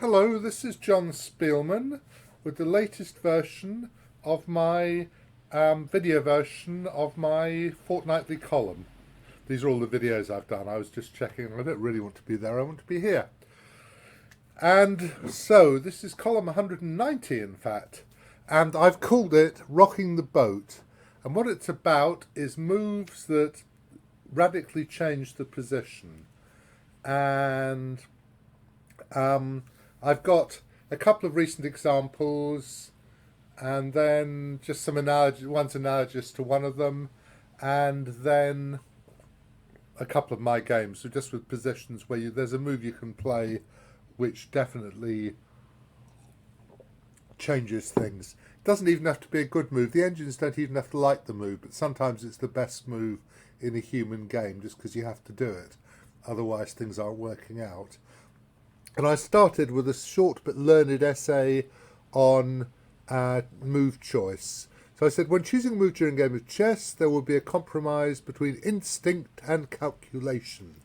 Hello, this is John Speelman with the latest version of my video version of my fortnightly column. These are all the videos I've done. I was just checking. I don't really want to be there. I want to be here. And so this is column 190, in fact. And I've called it Rocking the Boat. And what it's about is moves that radically change the position. And I've got a couple of recent examples, and then just some one's analogous to one of them, and then a couple of my games, so just with positions where there's a move you can play which definitely changes things. It doesn't even have to be a good move. The engines don't even have to like the move, but sometimes it's the best move in a human game just because you have to do it. Otherwise things aren't working out. And I started with a short but learned essay on move choice. So I said, when choosing a move during a game of chess, there will be a compromise between instinct and calculation.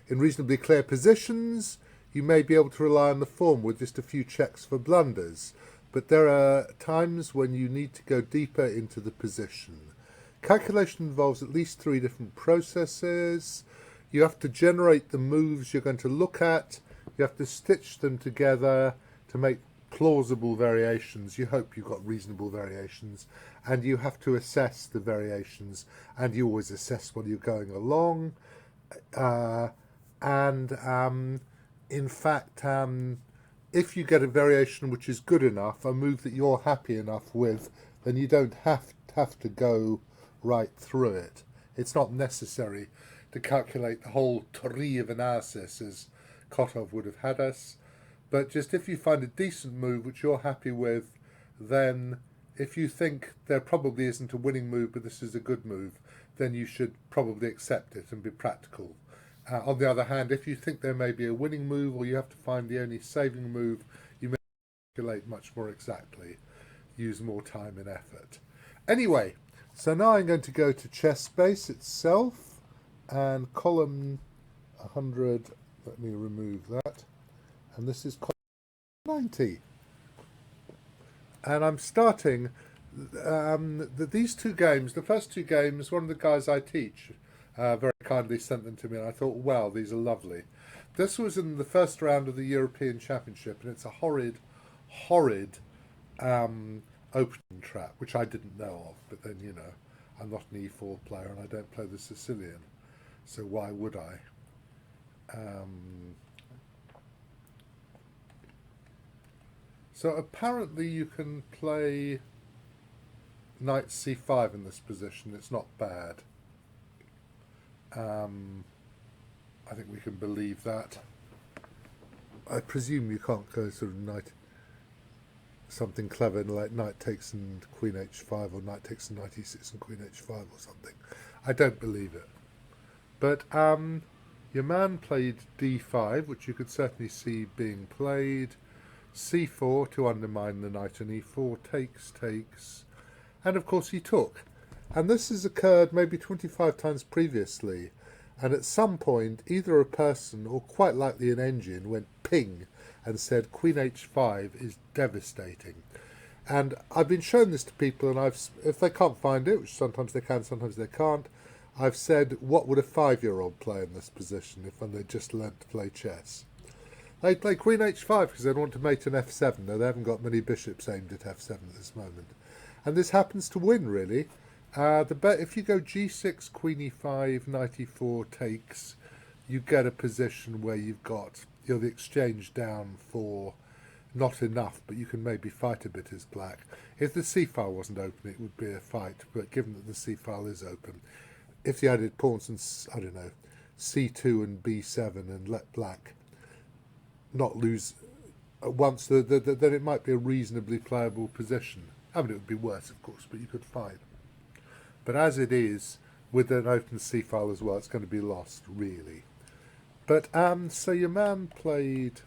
In reasonably clear positions, you may be able to rely on the form with just a few checks for blunders, but there are times when you need to go deeper into the position. Calculation involves at least 3 different processes. You have to generate the moves you're going to look at. You have to stitch them together to make plausible variations. You hope you've got reasonable variations, and you have to assess the variations, and you always assess while you're going along. In fact, if you get a variation which is good enough, a move that you're happy enough with, then you don't have to go right through it. It's not necessary to calculate the whole tree of analysis as Kotov would have had us, but just if you find a decent move which you're happy with, then if you think there probably isn't a winning move but this is a good move, then you should probably accept it and be practical. On the other hand, if you think there may be a winning move or you have to find the only saving move, you may calculate much more exactly, use more time and effort. Anyway, so now I'm going to go to ChessBase itself and column 100. Let me remove that. And this is column 90. And I'm starting these 2 games. The first 2 games, one of the guys I teach very kindly sent them to me, and I thought, wow, these are lovely. This was in the first round of the European Championship, and it's a horrid opening trap, which I didn't know of. But then, you know, I'm not an E4 player, and I don't play the Sicilian, so why would I? So apparently you can play knight c5 in this position. It's not bad. I think we can believe that. I presume you can't go sort of knight something clever like knight takes and queen h5 or knight takes and knight e6 and queen h5 or something. I don't believe it. But your man played d5, which you could certainly see being played. c4 to undermine the knight, and e4 takes. And of course he took. And this has occurred maybe 25 times previously. And at some point, either a person or quite likely an engine went ping and said queen h5 is devastating. And I've been showing this to people, and if they can't find it, which sometimes they can, sometimes they can't, I've said, what would a 5-year-old play in this position if they just learned to play chess? They play queen h5 because they want to mate an f7, though they haven't got many bishops aimed at f7 at this moment. And this happens to win, really. If you go g6, queen e5, knight e4 takes, you get a position where you've got the exchange down for not enough, but you can maybe fight a bit as black. If the c-file wasn't open, it would be a fight, but given that the c-file is open, if you added pawns and, I don't know, c2 and b7 and let black not lose once, then it might be a reasonably playable position. I mean, it would be worse, of course, but you could fight. But as it is, with an open c-file as well, it's going to be lost, really. But, so your man played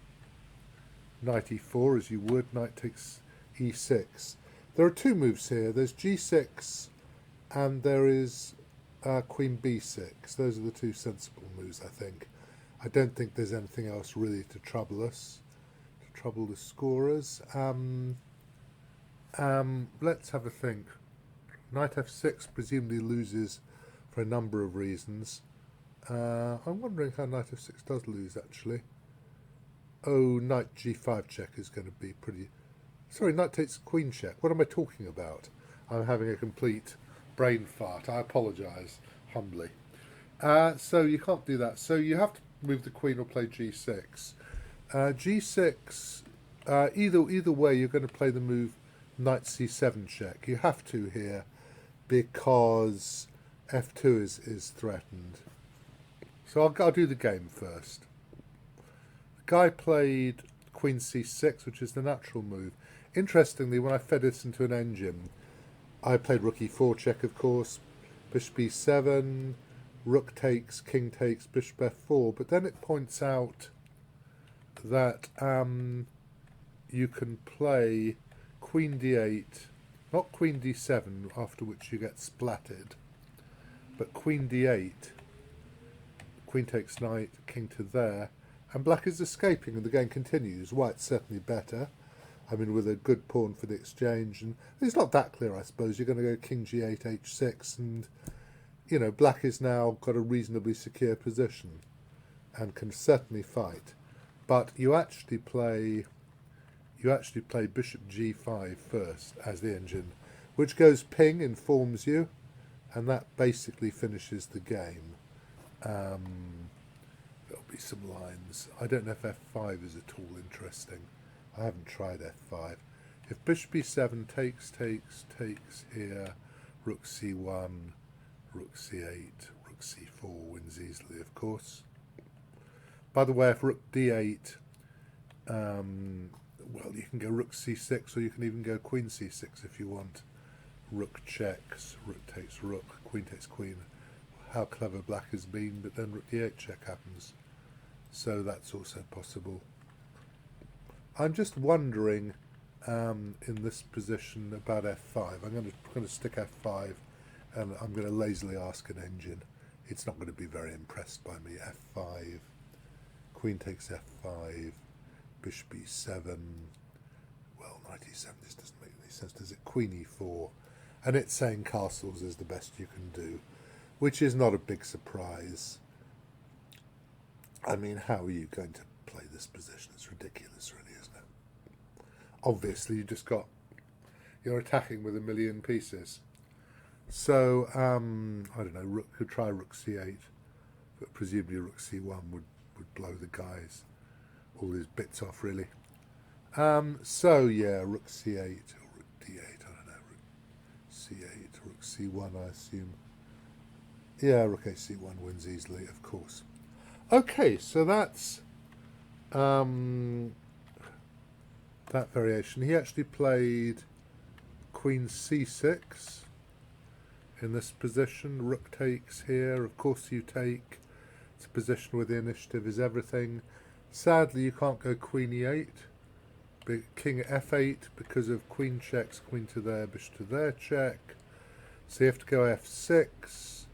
knight e4, as you would, knight takes e6. There are 2 moves here. There's g6 and there is queen b6. Those are the 2 sensible moves, I think. I don't think there's anything else really to trouble us, to trouble the scorers. Let's have a think. Knight f6 presumably loses for a number of reasons. I'm wondering how knight f6 does lose, actually. Oh, knight g5 check is going to be pretty... Sorry, knight takes queen check. What am I talking about? I'm having a complete brain fart. I apologise, humbly. So you can't do that. So you have to move the queen or play g6. G6, either way, you're going to play the move knight c7 check. You have to here because f2 is threatened. So I'll do the game first. The guy played queen c6, which is the natural move. Interestingly, when I fed this into an engine, I played rook e4 check, of course, bishop e7, rook takes, king takes, bishop f4, but then it points out that you can play queen d8, not queen d7, after which you get splatted, but queen d8, queen takes knight, king to there, and black is escaping and the game continues. White's certainly better, I mean, with a good pawn for the exchange, and it's not that clear, I suppose. You're going to go king g8, h6, and, you know, black is now got a reasonably secure position and can certainly fight. But you actually play bishop g5 first as the engine, which goes ping, informs you, and that basically finishes the game. There'll be some lines. I don't know if f5 is at all interesting. I haven't tried f5. If bishop e7 takes here, rook c1, rook c8, rook c4 wins easily, of course. By the way, if rook d8, well, you can go rook c6, or you can even go queen c6 if you want. Rook checks, rook takes rook, queen takes queen. How clever black has been, but then rook d8 check happens. So that's also possible. I'm just wondering in this position about f5. I'm going to stick f5, and I'm going to lazily ask an engine. It's not going to be very impressed by me. f5, queen takes f5, bishop e7. Well, knight e7, this doesn't make any sense, does it? Queen e4. And it's saying castles is the best you can do, which is not a big surprise. I mean, how are you going to play this position? It's ridiculous, really, isn't it? Obviously, you're attacking with a million pieces. So, I don't know, rook could try rook c8, but presumably rook c1 would blow the guys, all his bits off, really. So, yeah, rook c8 or rook d8, I don't know, rook c8, rook c1, I assume. Yeah, rook a c1 wins easily, of course. Okay, so that's that variation. He actually played queen c6 in this position. Rook takes here. Of course you take. It's a position where the initiative is everything. Sadly, you can't go queen e8. King f8 because of queen checks, queen to there, bishop to there check. So you have to go f6,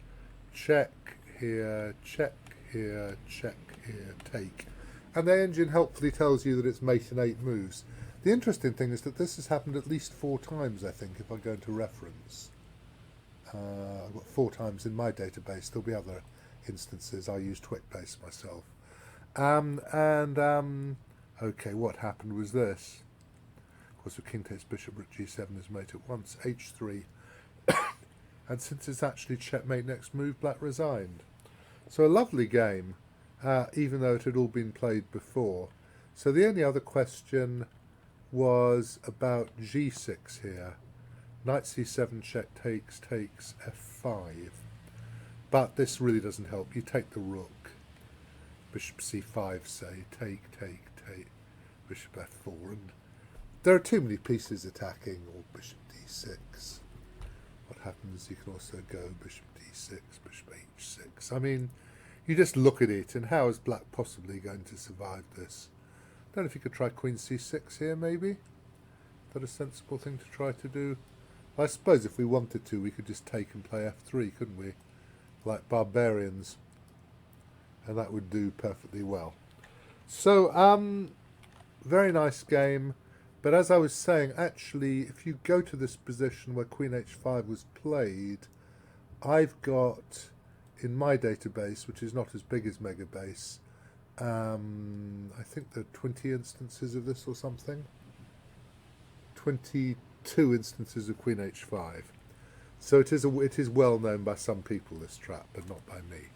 check here, check here, check here, take. And the engine helpfully tells you that it's mate in 8 moves. The interesting thing is that this has happened at least 4 times, I think, if I go into reference. I've got 4 times in my database. There'll be other instances. I use TwickBase myself. Okay, what happened was this. Of course, with king takes bishop, rook g7 is mate at once. h3. And since it's actually checkmate next move, black resigned. So a lovely game, even though it had all been played before. So the only other question was about g6 here. Knight c7 check takes f5. But this really doesn't help. You take the rook. Bishop c5, say, take, bishop f4. And there are too many pieces attacking, or bishop d6. What happens, you can also go bishop d6, bishop h6. I mean, you just look at it, and how is black possibly going to survive this? I don't know if you could try queen c6 here, maybe? Is that a sensible thing to try to do? I suppose if we wanted to, we could just take and play f3, couldn't we? Like barbarians. And that would do perfectly well. So, very nice game. But as I was saying, actually, if you go to this position where Queen H5 was played, I've got in my database, which is not as big as Megabase, I think there are 20 instances of this or something. 22 instances of Queen H5. So it is well known by some people, this trap, but not by me.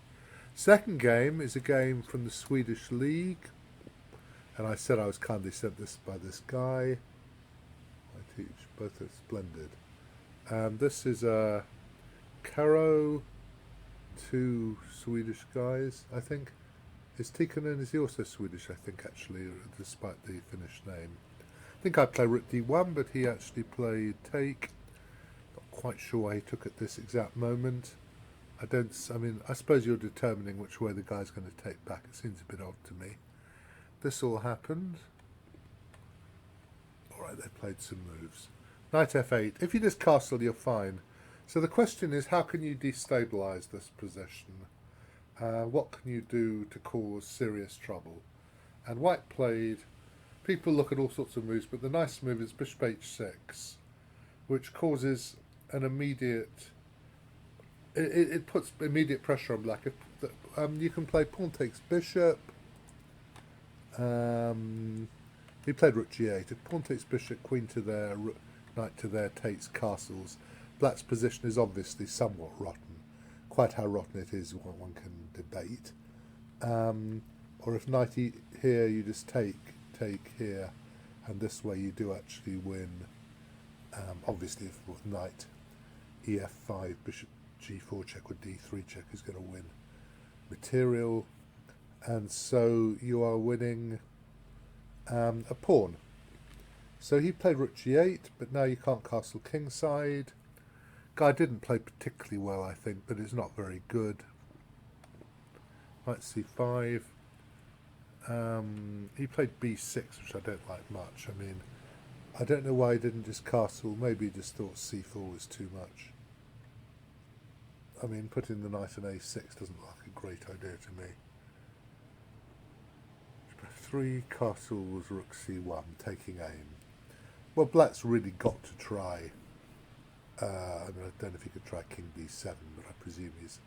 Second game is a game from the Swedish League. And I said I was kindly sent this by this guy. I teach, both are splendid. This is a Karo, two Swedish guys, I think. Is Tikkanen, is he also Swedish, I think, actually, despite the Finnish name. I think I play Rook D1, but he actually played take. Not quite sure why he took at this exact moment. I suppose you're determining which way the guy's going to take back. It seems a bit odd to me. This all happened. Alright, they played some moves. Knight F8. If you just castle, you're fine. So the question is, how can you destabilise this position? What can you do to cause serious trouble? And White played... People look at all sorts of moves, but the nice move is Bishop H6, which causes an immediate... It puts immediate pressure on black. You can play pawn takes bishop. He played Rook G8. If pawn takes bishop, queen to there, knight to there, takes castles. Black's position is obviously somewhat rotten. Quite how rotten it is, one can debate. Or if knight here, you just take here, and this way you do actually win. Obviously, if with knight EF5, bishop G4 check with D3 check is going to win material. And so you are winning a pawn. So he played Rook G8, but now you can't castle kingside. Guy didn't play particularly well, I think, but it's not very good. Knight C5. He played B6, which I don't like much. I mean, I don't know why he didn't just castle. Maybe he just thought C4 was too much. I mean, putting the knight on A6 doesn't look like a great idea to me. 3 castles, Rook C1, taking aim. Well, Black's really got to try. I don't know if he could try King B7, but I presume he's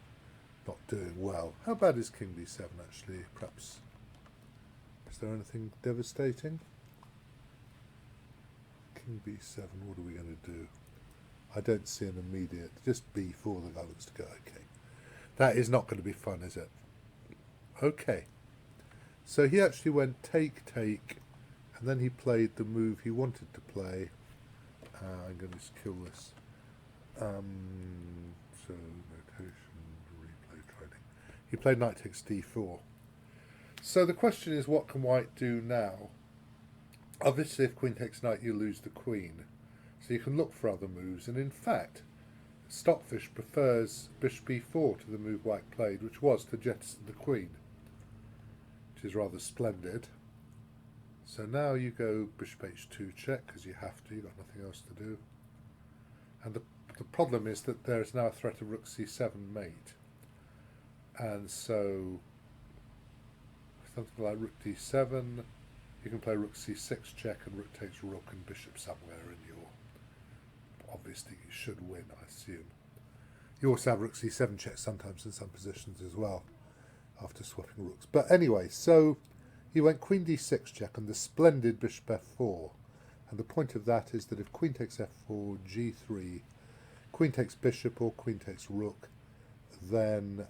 not doing well. How bad is King B7 actually? Perhaps. Is there anything devastating? King B7, what are we going to do? I don't see an immediate. Just B4, the guy looks to go. Okay. That is not going to be fun, is it? Okay. So he actually went take, and then he played the move he wanted to play. I'm going to just kill this. So, notation, replay training. He played knight takes D4. So the question is, what can White do now? Obviously, if queen takes knight, you lose the queen. So you can look for other moves. And in fact, Stockfish prefers bishop B4 to the move White played, which was to jettison the queen, which is rather splendid. So now you go bishop H2 check, because you have to, you've got nothing else to do. And the problem is that there is now a threat of Rook C7 mate. And so something like Rook D7, you can play Rook C6 check and Rook takes Rook and Bishop somewhere, and you're obviously you should win, I assume. You also have Rook C7 check sometimes in some positions as well, after swapping rooks. But anyway, so he went Queen D6 check and the splendid Bishop F4. And the point of that is that if Queen takes F4, G3, Queen takes Bishop or Queen takes Rook, then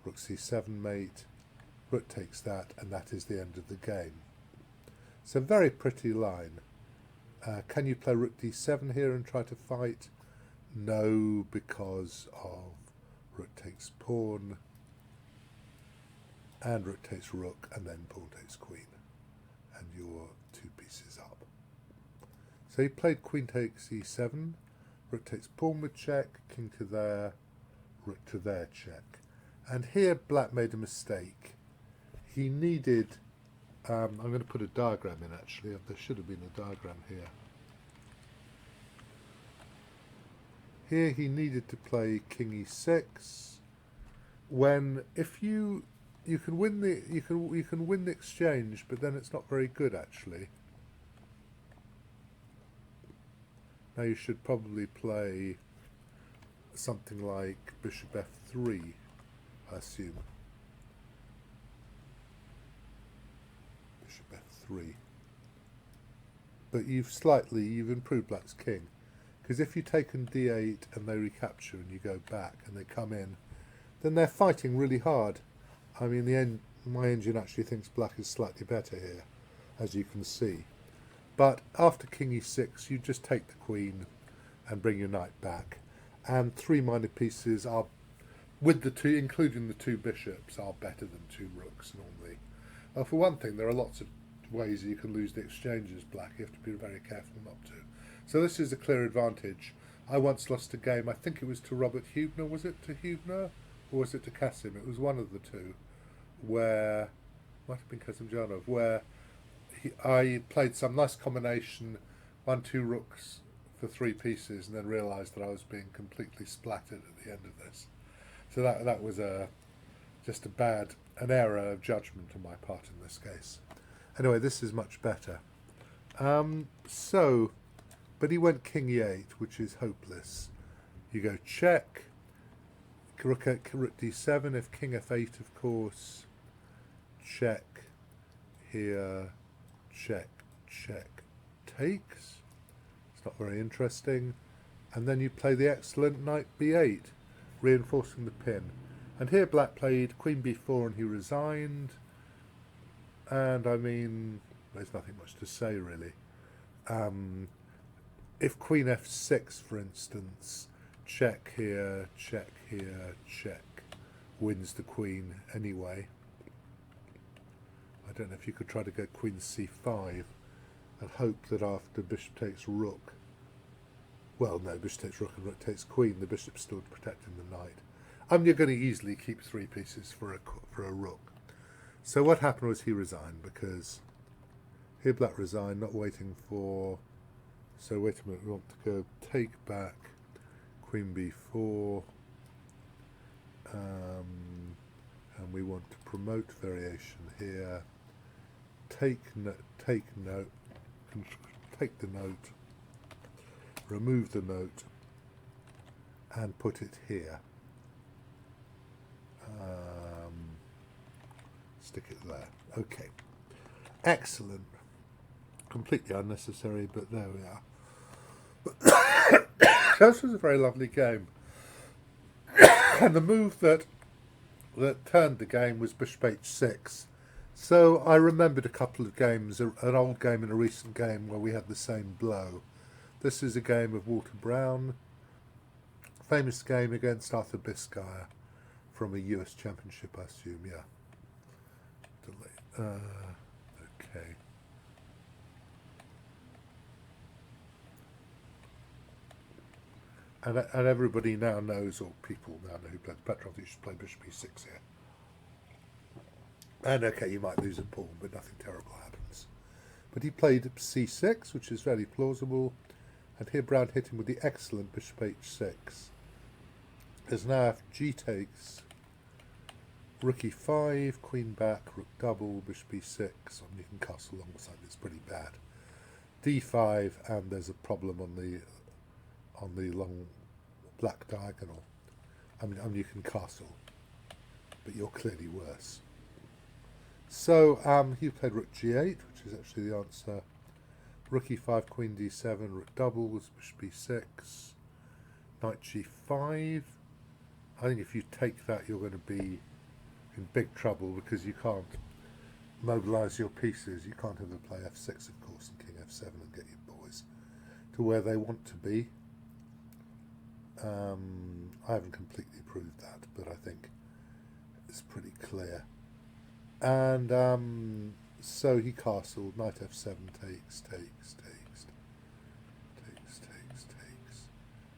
Rook C7 mate, Rook takes that, and that is the end of the game. It's a very pretty line. Can you play Rook D7 here and try to fight? No, because of Rook takes pawn, and Rook takes Rook, and then pawn takes Queen, and you're 2 pieces up. So he played Queen takes E7, Rook takes pawn with check, King to there, Rook to there check. And here Black made a mistake. He needed... I'm going to put a diagram in actually. There should have been a diagram here. Here he needed to play King E6. When, if you you can win the you can win the exchange, but then it's not very good actually. Now you should probably play something like bishop f3, I assume. Bishop f3. But you've improved black's king. Because if you take on d8 and they recapture and you go back and they come in, then they're fighting really hard. I mean, my engine actually thinks black is slightly better here, as you can see. But after king e6, you just take the queen and bring your knight back. And 3 minor pieces are, with the 2, including the 2 bishops, are better than 2 rooks normally. For one thing, there are lots of ways that you can lose the exchange as black. You have to be very careful not to. So this is a clear advantage. I once lost a game, I think it was to Robert Hubner, was it to Hubner? Or was it to Kasim? It was one of the two, where, might have been Kasimjanov, where I played some nice combination, 1, 2 rooks for 3 pieces, and then realised that I was being completely splattered at the end of this. So that was just an error of judgment on my part in this case. Anyway, this is much better. But he went king e8, which is hopeless. You go check, rook d7, if king f8, of course, check, here, check, check, takes. It's not very interesting. And then you play the excellent knight b8, reinforcing the pin. And here black played queen b4 and he resigned. And I mean, there's nothing much to say really. If queen f6, for instance, check here, check, wins the queen anyway. I don't know if you could try to go queen c5 and hope that after bishop takes rook, well, no, bishop takes rook and rook takes queen, the bishop's still protecting the knight. You're going to easily keep 3 pieces for a rook. So what happened was he resigned, because here black resigned, not waiting for... So wait a minute, we want to go take back, queen b4, and we want to promote variation here, take the note, remove the note, and put it here. Stick it there. Okay. Excellent. Completely unnecessary, but there we are. This was a very lovely game. And the move that turned the game was bishop h6. So I remembered a couple of games, an old game and a recent game where we had the same blow. This is a game of Walter Brown, famous game against Arthur Biscaya from a US championship, I assume, yeah. Okay. And everybody now knows, or people now know who played Petrov, you should play bishop e6 here. And okay, you might lose a pawn, but nothing terrible happens. But he played c6, which is very plausible, and here Brown hit him with the excellent bishop h6. As now if g takes, rook e5, queen back, rook double, bishop e6, and you can castle alongside, it's pretty bad. d5, and there's a problem on the long black diagonal. I mean, you can castle, but you're clearly worse. So he played rook g8, which is actually the answer. Rook e5, queen d7, rook double was bishop e6, knight g5. I think if you take that, you're going to be in big trouble, because you can't mobilise your pieces. You can't have them play f6, of course, and king f7 and get your boys to where they want to be. I haven't completely proved that, but I think it's pretty clear. And so he castled, knight f7 takes.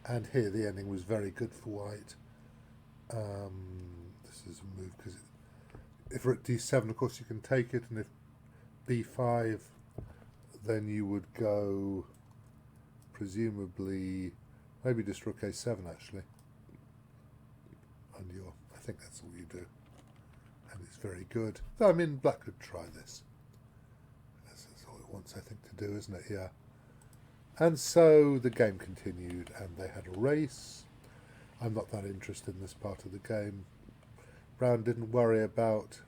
And here the ending was very good for white. This is a move, because if rook d7, of course, you can take it, and if b5, then you would go, presumably, maybe just rook a7 actually. And I think that's all you do. and it's very good. So, I mean, black could try this. That's all it wants, I think, to do, isn't it? Yeah. And so the game continued, and they had a race. I'm not that interested in this part of the game. Brown didn't worry about...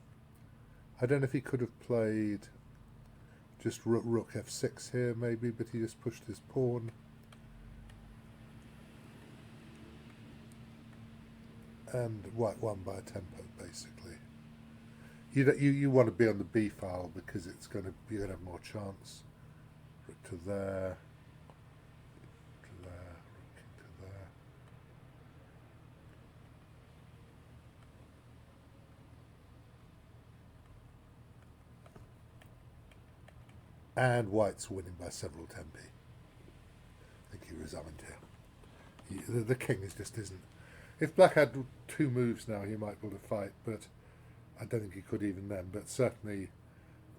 I don't know if he could have played just rook f6 here, maybe, but he just pushed his pawn. And white won by a tempo, basically. You want to be on the b file because it's you're going to have more chance. Rook to there, to there, rook to there. And white's winning by several tempi. I think he resigned here. The king just isn't. If black had 2 moves now, he might be able to fight, but I don't think he could even then. But certainly,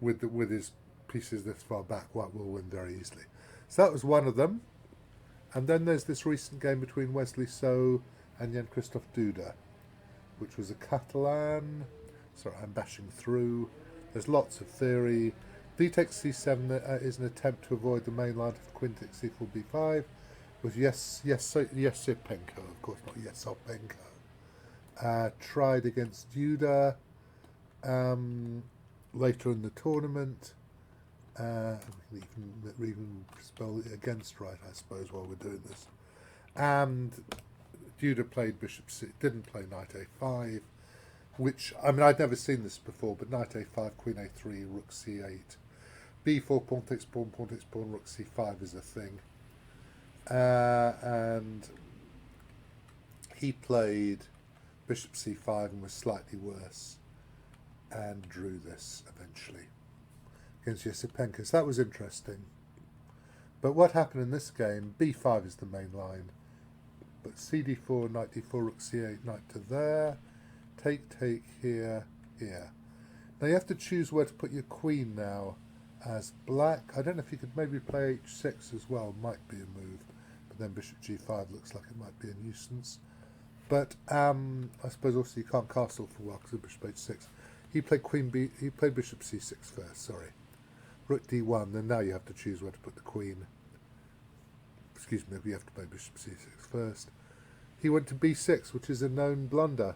with his pieces this far back, white will win very easily. So that was one of them. And then there's this recent game between Wesley So and Jan-Christoph Duda, which was a Catalan. Sorry, I'm bashing through. There's lots of theory. D takes c7 is an attempt to avoid the main line of queen takes c4 b5. Was Yesipenko, of course, not Yesopenko. Tried against Duda later in the tournament. We can even spell against right, I suppose, while we're doing this. And Duda played bishop c, didn't play knight a5, which, I mean, I'd never seen this before, but knight a5, queen a3, rook c8, b4, pawn takes pawn, rook c5 is a thing. And he played bishop c5 and was slightly worse and drew this eventually against Yesipenko. So that was interesting. But what happened in this game, b5 is the main line, but cd4, knight d4, rook c8, knight to there, take here, here. Now you have to choose where to put your queen now as black. I don't know if you could maybe play h6 as well, might be a move. Then bishop g5 looks like it might be a nuisance. But I suppose also you can't castle for a while because of bishop h6. He played bishop c6 first, sorry. Rook d1, then now you have to choose where to put the queen. Excuse me, you have to play bishop c6 first. He went to b6, which is a known blunder.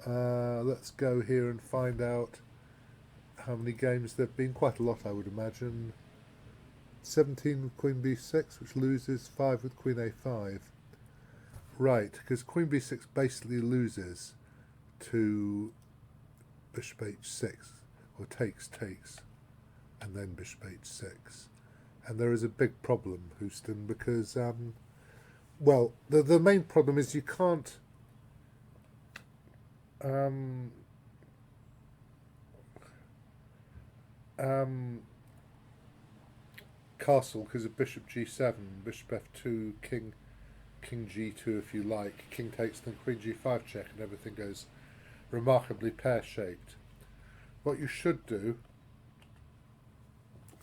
Let's go here and find out how many games there have been. Quite a lot, I would imagine. 17 with queen b6, which loses, 5 with queen a5. Right, because queen b6 basically loses to bishop h6, or takes, and then bishop h6. And there is a big problem, Houston, because, well, the main problem is you can't castle because of bishop g7, bishop f2, king g2 if you like, king takes, then queen g5 check, and everything goes remarkably pear-shaped. What you should do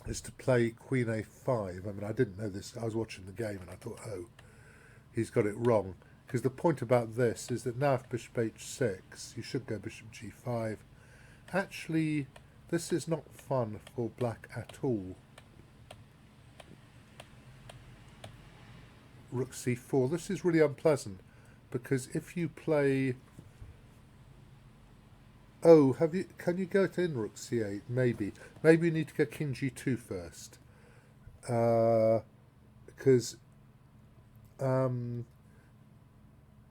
is to play queen a5. I mean, I didn't know this. I was watching the game and I thought, oh, he's got it wrong. Because the point about this is that now if bishop h6, you should go bishop g5. Actually, this is not fun for black at all. Rook c4. This is really unpleasant because if you play... Oh, can you go to in rook c8? Maybe. Maybe you need to go king g2 first. Because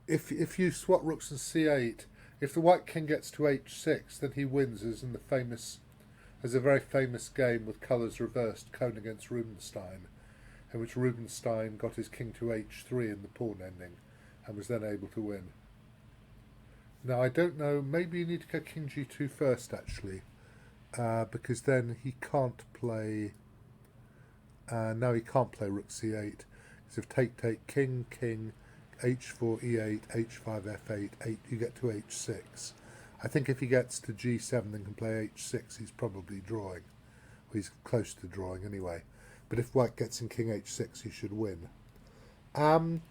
if you swap rooks and c8, if the white king gets to h6, then he wins, as in a very famous game with colours reversed, Cohn against Rubinstein, in which Rubinstein got his king to h3 in the pawn ending and was then able to win. Now, I don't know, maybe you need to go king g2 first, actually, because then he can't play... now he can't play rook c8, because if take, king, h4, e8, h5, f8, 8, you get to h6. I think if he gets to g7 and can play h6, he's probably drawing. Well, he's close to drawing anyway. But if white gets in king h6, he should win. So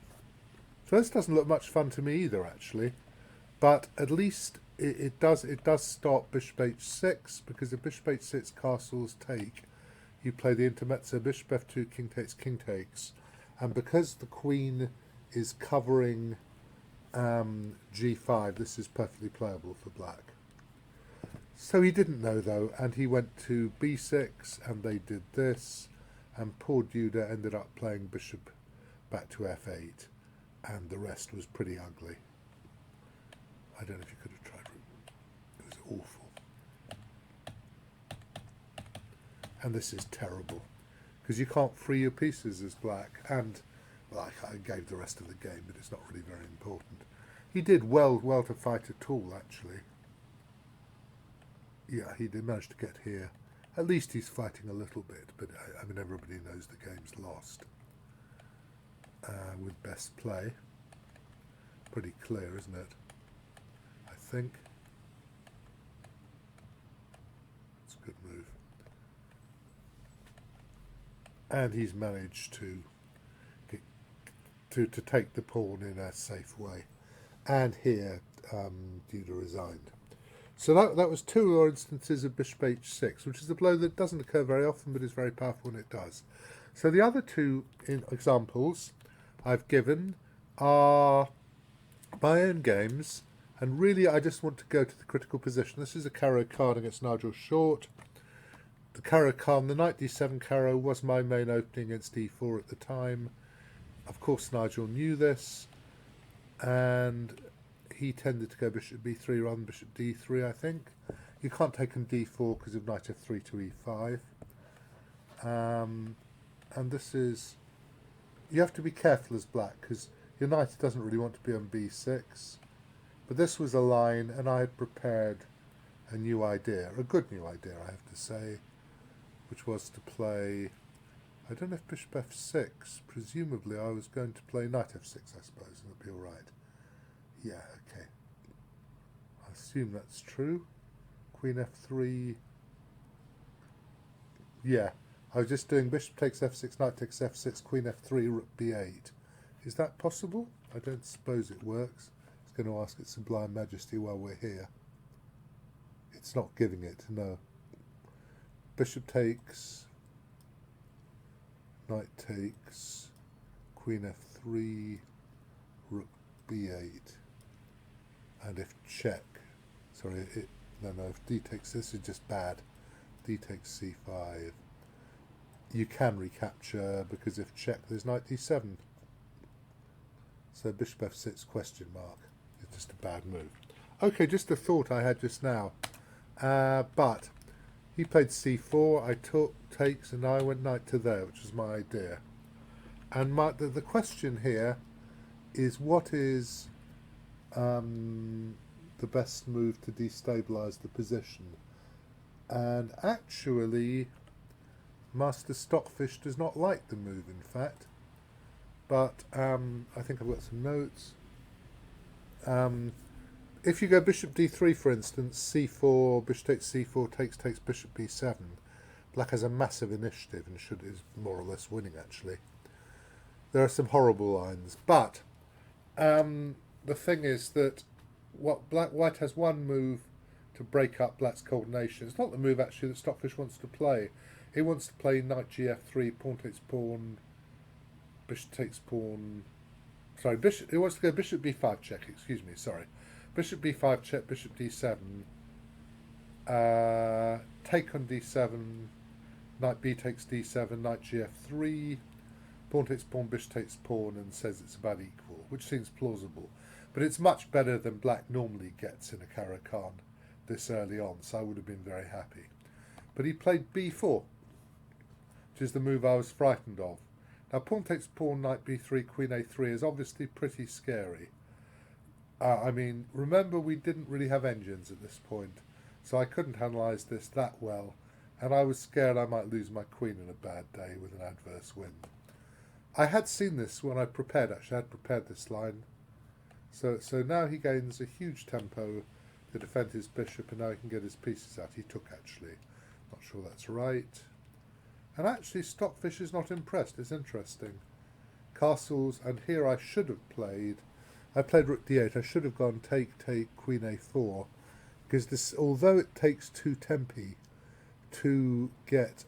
this doesn't look much fun to me either, actually. But at least it does stop bishop h6, because if bishop h6 castles take, you play the intermezzo bishop f2 king takes, and because the queen is covering g5, this is perfectly playable for black. So he didn't know though, and he went to b6, and they did this, and poor Duda ended up playing bishop back to f8, and the rest was pretty ugly. I don't know if you could have tried it. It was awful. And this is terrible, because you can't free your pieces as black, and well, I gave the rest of the game, but it's not really very important. He did well to fight at all, actually. Yeah, he did manage to get here. At least he's fighting a little bit, but I mean, everybody knows the game's lost. With best play. Pretty clear, isn't it? I think. It's a good move. And he's managed to take the pawn in a safe way. And here, Duda resigned. So that was two more instances of bishop h6, which is a blow that doesn't occur very often, but is very powerful when it does. So the other two examples I've given are my own games, and really I just want to go to the critical position. This is a Caro-Kann against Nigel Short. The Caro-Kann, the knight d7 Caro, was my main opening against e4 at the time. Of course Nigel knew this, and he tended to go bishop b3 rather than bishop d3, I think. You can't take him d4 because of knight f3 to e5. And this is... You have to be careful as black, because your knight doesn't really want to be on b6. But this was a line, and I had prepared a new idea, a good new idea, I have to say, which was to play... I don't know if bishop f6. Presumably I was going to play knight f6, I suppose, and it'll be all right. Yeah, okay. I assume that's true. Queen f3. Yeah, I was just doing bishop takes f6, knight takes f6, queen f3, rook b8. Is that possible? I don't suppose it works. It's going to ask its Sublime Majesty while we're here. It's not giving it, no. Bishop takes, knight takes, queen f3, rook b8. And if check, sorry, no, if d takes, this is just bad. D takes c5. You can recapture, because if check, there's knight d7. So bishop f6 question mark. It's just a bad move. Okay, just a thought I had just now. But he played c4, I took, takes, and I went knight to there, which was my idea. And the question here is, what is the best move to destabilize the position? And actually Master Stockfish does not like the move, in fact, but I think I've got some notes. If you go bishop d3, for instance, c4, bishop takes c4, takes bishop b7, black has a massive initiative and is more or less winning, actually. There are some horrible lines, but the thing is that white has one move to break up black's coordination. It's not the move actually that Stockfish wants to play. He wants to play knight gf3, pawn takes pawn, bishop takes pawn. Sorry, bishop. He wants to go bishop b5 check. Excuse me. Sorry, bishop b5 check, bishop d7, take on d7, knight b takes d7, knight gf3, pawn takes pawn, bishop takes pawn, and says it's about equal, which seems plausible. But it's much better than black normally gets in a Caro-Kann this early on, so I would have been very happy. But he played b4, which is the move I was frightened of. Now pawn takes pawn, knight b3, queen a3 is obviously pretty scary. I mean, remember we didn't really have engines at this point, so I couldn't analyse this that well, and I was scared I might lose my queen in a bad day with an adverse wind. I had seen this when I prepared, actually I had prepared this line. So now he gains a huge tempo to defend his bishop, and now he can get his pieces out. He took, actually. Not sure that's right. And actually Stockfish is not impressed. It's interesting. Castles, and here I should have played... I played rook d8. I should have gone take, queen a4. because this, although it takes 2 tempi to get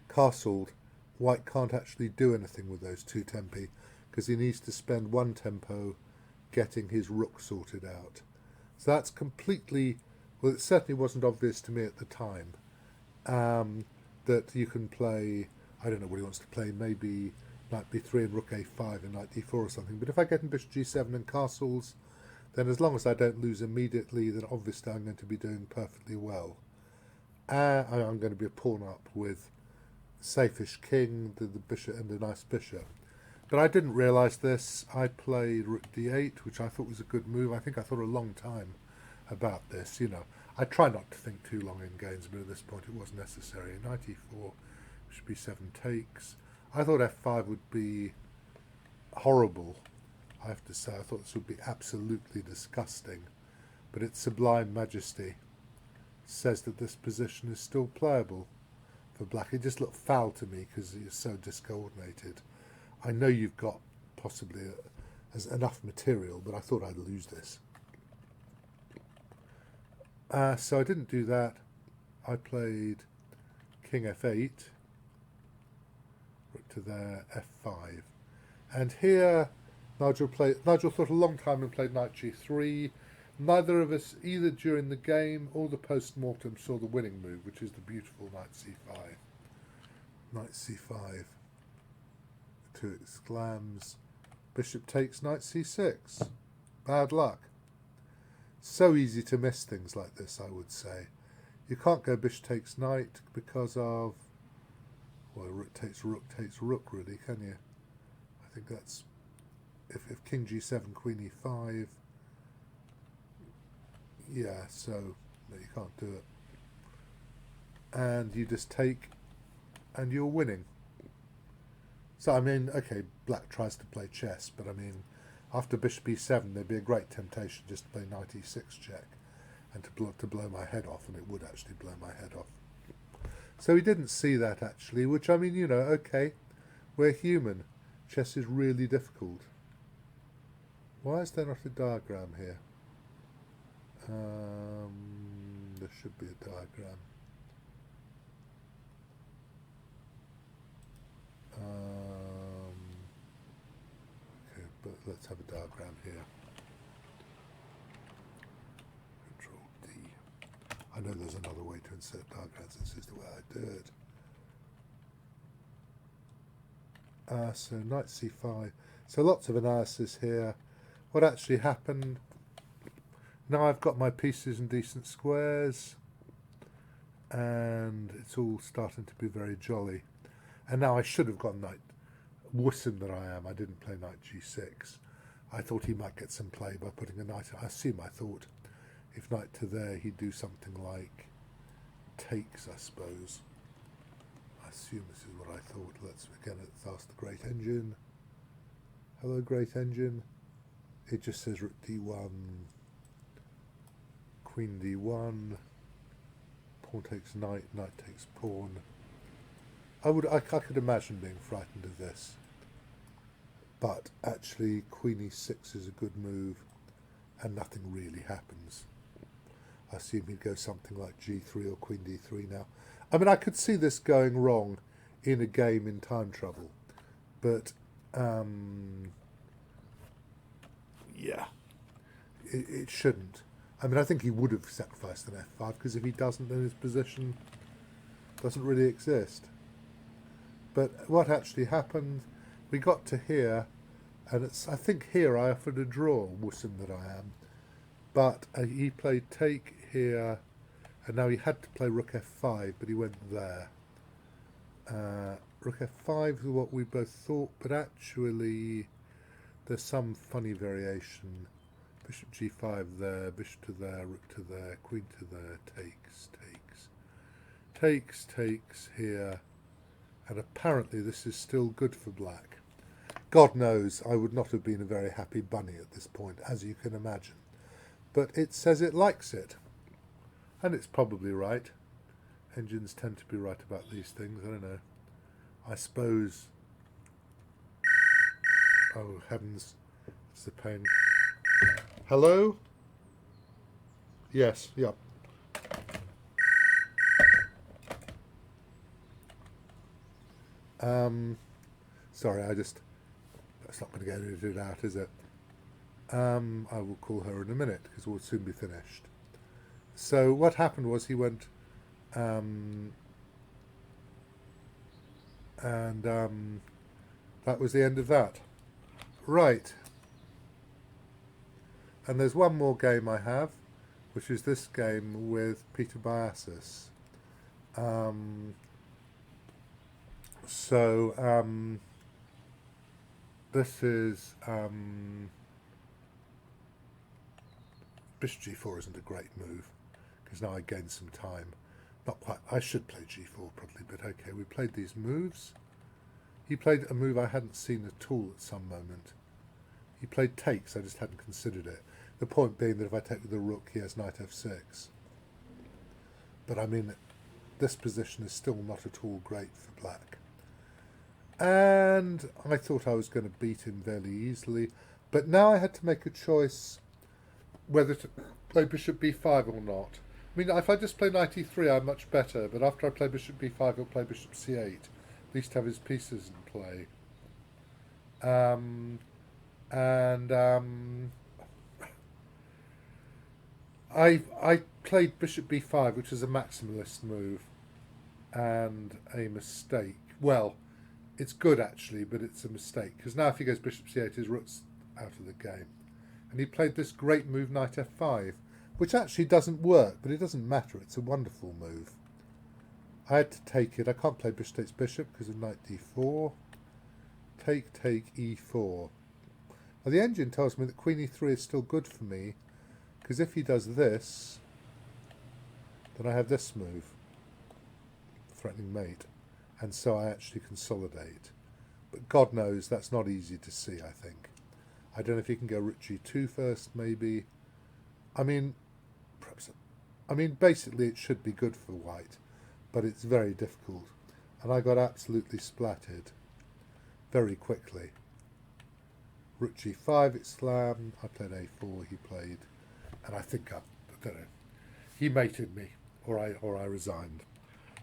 castled, white can't actually do anything with those 2 tempi, because he needs to spend 1 tempo getting his rook sorted out. So that's completely, well, it certainly wasn't obvious to me at the time, that you can play, I don't know what he wants to play, maybe knight b3 and rook a5 and knight d4 or something. But if I get in bishop g7 and castles, then as long as I don't lose immediately, then obviously I'm going to be doing perfectly well. I'm going to be a pawn up with safeish king, the bishop, and a nice bishop. But I didn't realise this. I played rook d8, which I thought was a good move. I think I thought a long time about this. You know, I try not to think too long in games, but at this point it was necessary. Knight e4, bishop b7 takes. I thought f5 would be horrible. I have to say, I thought this would be absolutely disgusting. But its sublime majesty says that this position is still playable for black. It just looked foul to me because it's so discoordinated. I know you've got possibly enough material, but I thought I'd lose this. So I didn't do that. I played king f8, rook to there, f5. And here Nigel thought a long time and played knight g3. Neither of us, either during the game or the post-mortem, saw the winning move, which is the beautiful knight c5. Knight c5. 2 exclams. Bishop takes knight c6. Bad luck. So easy to miss things like this, I would say. You can't go bishop takes knight because of, well, rook takes rook, really, can you? I think that's, if king g7, queen e5, yeah, so no, you can't do it. And you just take, and you're winning. So, I mean, okay, black tries to play chess, but I mean, after bishop e7, there'd be a great temptation just to play knight e6 check and to blow my head off, and it would actually blow my head off. So he didn't see that, actually, which, I mean, you know, okay, we're human. Chess is really difficult. Why is there not a diagram here? There should be a diagram. Okay, but let's have a diagram here. Control D. I know there's another way to insert diagrams. This is the way I do it. So knight c5. So lots of analysis here. What actually happened? Now I've got my pieces in decent squares, and it's all starting to be very jolly. And now I should have gone knight, wussing that I am. I didn't play knight g6. I thought he might get some play by putting a knight. I thought if knight to there, he'd do something like takes, I suppose. I assume this is what I thought. Let's ask the great engine. Hello, great engine. It just says rook d1, queen d1, pawn takes knight, knight takes pawn. I could imagine being frightened of this, but actually queen e6 is a good move, and nothing really happens. I assume he'd go something like g3 or queen d3 now. I mean, I could see this going wrong in a game in time trouble, but yeah, it shouldn't. I mean, I think he would have sacrificed an f5, because if he doesn't, then his position doesn't really exist. But what actually happened, we got to here, and I think here I offered a draw, wussing that I am. But he played take here, and now he had to play rook f5, but he went there. Rook f5 is what we both thought, but actually there's some funny variation. Bishop g5 there, bishop to there, rook to there, queen to there, takes here, and apparently this is still good for black. God knows I would not have been a very happy bunny at this point, as you can imagine. But it says it likes it, and it's probably right. Engines tend to be right about these things, I don't know. I suppose... Oh, heavens, it's the pain. Hello? Yes, yeah. Sorry, that's not going to get edited out, is it? I will call her in a minute because we'll soon be finished. So what happened was he went, and that was the end of that. Right. And there's one more game I have, which is this game with Peter Biasis. This is Bishop G4 isn't a great move because now I gain some time. Not quite. I should play G4 probably, but okay. We played these moves. He played a move I hadn't seen at all at some moment. He played takes. I just hadn't considered it. The point being that if I take with the rook, he has knight f6. But I mean, this position is still not at all great for black. And I thought I was going to beat him fairly easily. But now I had to make a choice whether to play bishop b5 or not. I mean, if I just play knight e3, I'm much better. But after I play bishop b5, he'll play bishop c8. At least have his pieces in play. I played bishop b5, which is a maximalist move, and a mistake. Well, it's good actually, but it's a mistake because now if he goes bishop c8, his rook's out of the game. And he played this great move, knight f5, which actually doesn't work, but it doesn't matter. It's a wonderful move. I had to take it. I can't play bishop takes bishop because of knight d4. Take e4. Now the engine tells me that queen e3 is still good for me, because if he does this, then I have this move, threatening mate, and so I actually consolidate. But God knows that's not easy to see, I think. I don't know if he can go rook g2 first, maybe. I mean, basically it should be good for white, but it's very difficult. And I got absolutely splattered very quickly. Rook g5, it slammed. I played a4, he played, and I think I don't know. He mated me, or I resigned.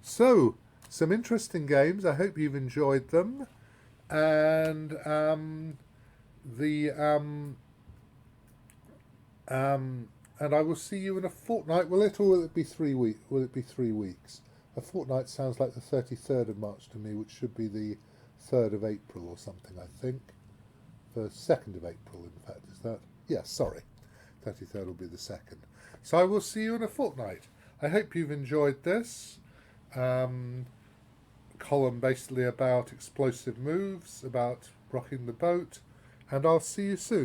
So, some interesting games. I hope you've enjoyed them, and and I will see you in a fortnight. Will it, or will it be 3 weeks? Will it be 3 weeks? A fortnight sounds like the 33rd of March to me, which should be the 3rd of April or something, I think. The 2nd of April, in fact, is that? Yes, sorry. 33rd will be the 2nd. So I will see you in a fortnight. I hope you've enjoyed this column basically about explosive moves, about rocking the boat, and I'll see you soon.